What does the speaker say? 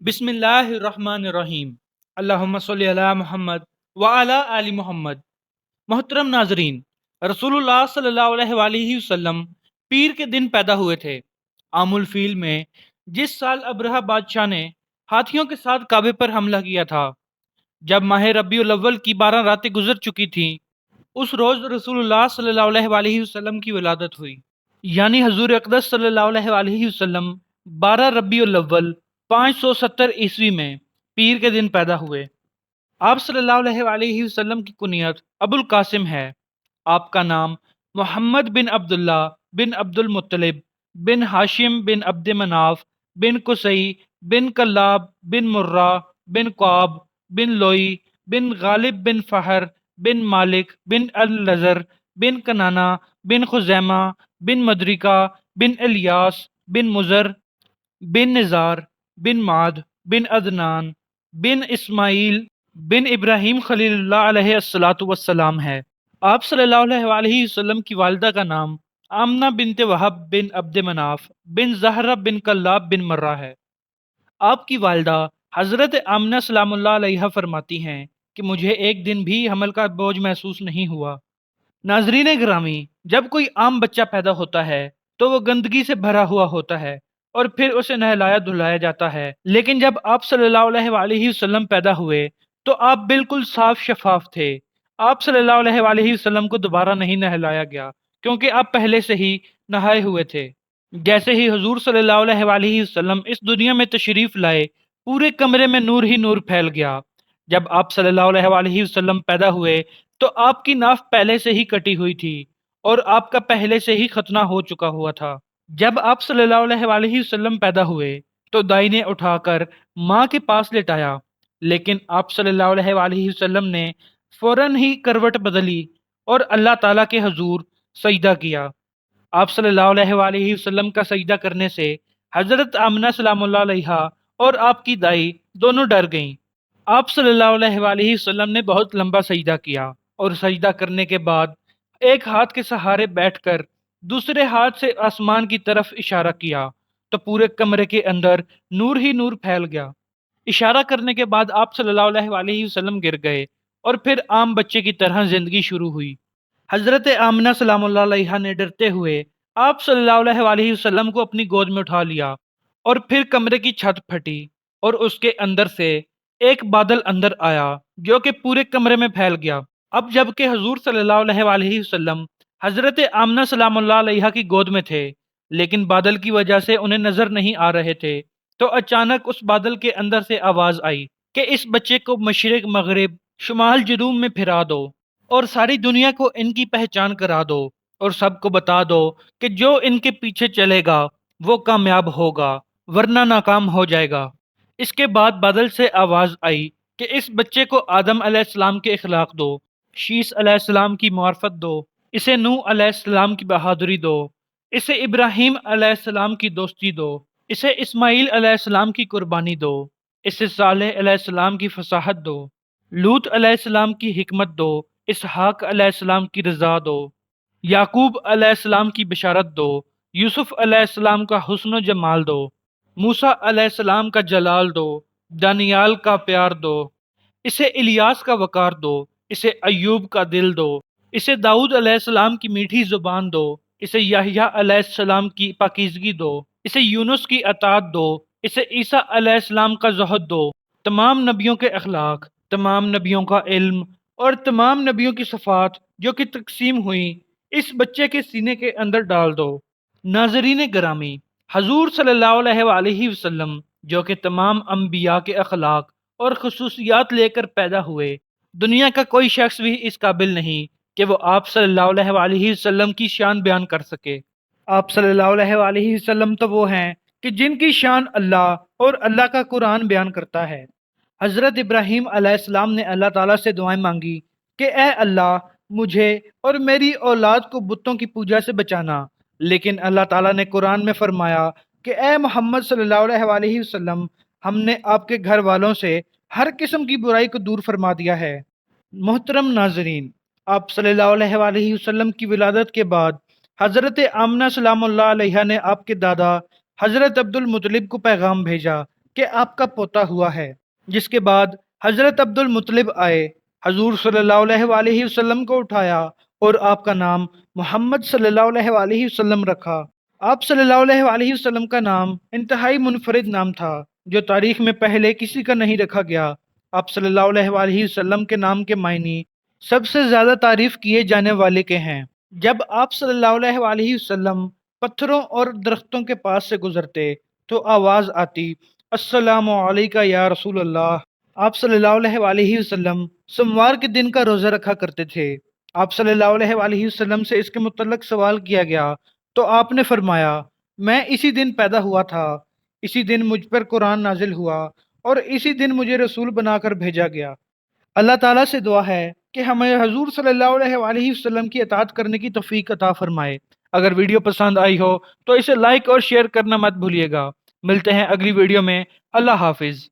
بسم اللہ الرحمن الرحیم۔ اللہم صلی علی محمد وعلی آل محمد۔ محترم ناظرین، رسول اللہ صلی اللہ علیہ وآلہ وسلم پیر کے دن پیدا ہوئے تھے، عام الفیل میں، جس سال ابرہہ بادشاہ نے ہاتھیوں کے ساتھ کعبے پر حملہ کیا تھا۔ جب ماہ ربیع الاول کی 12 راتیں گزر چکی تھیں، اس روز رسول اللہ صلی اللہ علیہ وآلہ وسلم کی ولادت ہوئی، یعنی حضور اقدس صلی اللہ علیہ وآلہ وسلم 12 ربیع الاول 570 عیسوی میں پیر کے دن پیدا ہوئے۔ آپ صلی اللہ علیہ وآلہ وسلم کی کنیت ابو القاسم ہے۔ آپ کا نام محمد بن عبداللہ بن عبد المطلب بن ہاشم بن عبد مناف بن قصی بن کلاب بن مرہ بن قعب بن لوئی بن غالب بن فہر بن مالک بن النضر بن کنانہ بن خزیمہ بن مدرکہ بن الیاس بن مزر بن نزار بن معد بن عدنان بن اسماعیل بن ابراہیم خلیل اللہ علیہ الصلاۃ والسلام ہے۔ آپ صلی اللہ علیہ وآلہ وسلم کی والدہ کا نام آمنہ بنت وہب بن عبد مناف بن زہرہ بن کلاب بن مرہ ہے۔ آپ کی والدہ حضرت آمنہ سلام اللہ علیہا فرماتی ہیں کہ مجھے ایک دن بھی حمل کا بوجھ محسوس نہیں ہوا۔ ناظرین گرامی، جب کوئی عام بچہ پیدا ہوتا ہے تو وہ گندگی سے بھرا ہوا ہوتا ہے اور پھر اسے نہلایا دھلایا جاتا ہے، لیکن جب آپ صلی اللہ علیہ وآلہ وسلم پیدا ہوئے تو آپ بالکل صاف شفاف تھے۔ آپ صلی اللہ علیہ وآلہ وسلم کو دوبارہ نہیں نہلایا گیا کیونکہ آپ پہلے سے ہی نہائے ہوئے تھے۔ جیسے ہی حضور صلی اللہ علیہ وآلہ وسلم اس دنیا میں تشریف لائے، پورے کمرے میں نور ہی نور پھیل گیا۔ جب آپ صلی اللہ علیہ وآلہ وسلم پیدا ہوئے تو آپ کی ناف پہلے سے ہی کٹی ہوئی تھی اور آپ کا پہلے سے ہی ختنہ ہو چکا ہوا تھا۔ جب آپ صلی اللہ علیہ وآلہ وسلم پیدا ہوئے تو دائی نے اٹھا کر ماں کے پاس لٹایا، لیکن آپ صلی اللہ علیہ وآلہ وسلم نے فوراً ہی کروٹ بدلی اور اللہ تعالیٰ کے حضور سجدہ کیا۔ آپ صلی اللہ علیہ وآلہ وسلم کا سجدہ کرنے سے حضرت آمنہ سلام اللہ علیہا اور آپ کی دائی دونوں ڈر گئیں۔ آپ صلی اللہ علیہ وآلہ وسلم نے بہت لمبا سجدہ کیا اور سجدہ کرنے کے بعد ایک ہاتھ کے سہارے بیٹھ کر دوسرے ہاتھ سے آسمان کی طرف اشارہ کیا تو پورے کمرے کے اندر نور ہی نور پھیل گیا۔ اشارہ کرنے کے بعد آپ صلی اللہ علیہ وآلہ وسلم گر گئے اور پھر عام بچے کی طرح زندگی شروع ہوئی۔ حضرت آمنہ سلام اللہ علیہا نے ڈرتے ہوئے آپ صلی اللہ علیہ وآلہ وسلم کو اپنی گود میں اٹھا لیا اور پھر کمرے کی چھت پھٹی اور اس کے اندر سے ایک بادل اندر آیا جو کہ پورے کمرے میں پھیل گیا۔ اب جب کہ حضور صلی اللہ علیہ وآلہ وسلم حضرت آمنہ سلام اللہ علیہا کی گود میں تھے، لیکن بادل کی وجہ سے انہیں نظر نہیں آ رہے تھے، تو اچانک اس بادل کے اندر سے آواز آئی کہ اس بچے کو مشرق مغرب شمال جنوب میں پھرا دو اور ساری دنیا کو ان کی پہچان کرا دو اور سب کو بتا دو کہ جو ان کے پیچھے چلے گا وہ کامیاب ہوگا ورنہ ناکام ہو جائے گا۔ اس کے بعد بادل سے آواز آئی کہ اس بچے کو آدم علیہ السلام کے اخلاق دو، شیس علیہ السلام کی معرفت دو، اسے نوح علیہ السلام کی بہادری دو، اسے ابراہیم علیہ السلام کی دوستی دو، اسے اسماعیل علیہ السلام کی قربانی دو، اسے صالح علیہ السلام کی فصاحت دو، لوط علیہ السلام کی حکمت دو، اسحاق علیہ السلام کی رضا دو، یعقوب علیہ السلام کی بشارت دو، یوسف علیہ السلام کا حسن و جمال دو، موسیٰ علیہ السلام کا جلال دو، دانیال کا پیار دو، اسے الیاس کا وقار دو، اسے ایوب کا دل دو، اسے داؤد علیہ السلام کی میٹھی زبان دو، اسے یحییٰ علیہ السلام کی پاکیزگی دو، اسے یونس کی اطاعت دو، اسے عیسیٰ علیہ السلام کا زہد دو، تمام نبیوں کے اخلاق، تمام نبیوں کا علم اور تمام نبیوں کی صفات جو کہ تقسیم ہوئیں اس بچے کے سینے کے اندر ڈال دو۔ ناظرین گرامی، حضور صلی اللہ علیہ وآلہ وسلم جو کہ تمام انبیاء کے اخلاق اور خصوصیات لے کر پیدا ہوئے، دنیا کا کوئی شخص بھی اس قابل نہیں کہ وہ آپ صلی اللہ علیہ وآلہ وسلم کی شان بیان کر سکے۔ آپ صلی اللہ علیہ وآلہ وسلم تو وہ ہیں کہ جن کی شان اللہ اور اللہ کا قرآن بیان کرتا ہے۔ حضرت ابراہیم علیہ السلام نے اللہ تعالیٰ سے دعائیں مانگی کہ اے اللہ، مجھے اور میری اولاد کو بتوں کی پوجا سے بچانا، لیکن اللہ تعالیٰ نے قرآن میں فرمایا کہ اے محمد صلی اللہ علیہ وآلہ وسلم، ہم نے آپ کے گھر والوں سے ہر قسم کی برائی کو دور فرما دیا ہے۔ محترم ناظرین، آپ صلی اللہ علیہ وآلہ وسلم کی ولادت کے بعد حضرت آمنہ سلام اللہ علیہا نے آپ کے دادا حضرت عبد المطلب کو پیغام بھیجا کہ آپ کا پوتا ہوا ہے۔ جس کے بعد حضرت عبد المطلب آئے، حضور صلی اللہ علیہ وآلہ وسلم کو اٹھایا اور آپ کا نام محمد صلی اللہ علیہ وآلہ وسلم رکھا۔ آپ صلی اللہ علیہ وآلہ وسلم کا نام انتہائی منفرد نام تھا جو تاریخ میں پہلے کسی کا نہیں رکھا گیا۔ آپ صلی اللہ علیہ وآلہ وسلم کے نام کے معنی سب سے زیادہ تعریف کیے جانے والے کے ہیں۔ جب آپ صلی اللہ علیہ وآلہ وسلم پتھروں اور درختوں کے پاس سے گزرتے تو آواز آتی، السلام علیکہ یا رسول اللہ۔ آپ صلی اللہ علیہ وآلہ وسلم سوموار کے دن کا روزہ رکھا کرتے تھے۔ آپ صلی اللہ علیہ وآلہ وسلم سے اس کے متعلق سوال کیا گیا تو آپ نے فرمایا، میں اسی دن پیدا ہوا تھا، اسی دن مجھ پر قرآن نازل ہوا اور اسی دن مجھے رسول بنا کر بھیجا گیا۔ اللہ تعالیٰ سے دعا ہے کہ ہمیں حضور صلی اللہ علیہ وآلہ وسلم کی اطاعت کرنے کی توفیق عطا فرمائے۔ اگر ویڈیو پسند آئی ہو تو اسے لائک اور شیئر کرنا مت بھولیے گا۔ ملتے ہیں اگلی ویڈیو میں۔ اللہ حافظ۔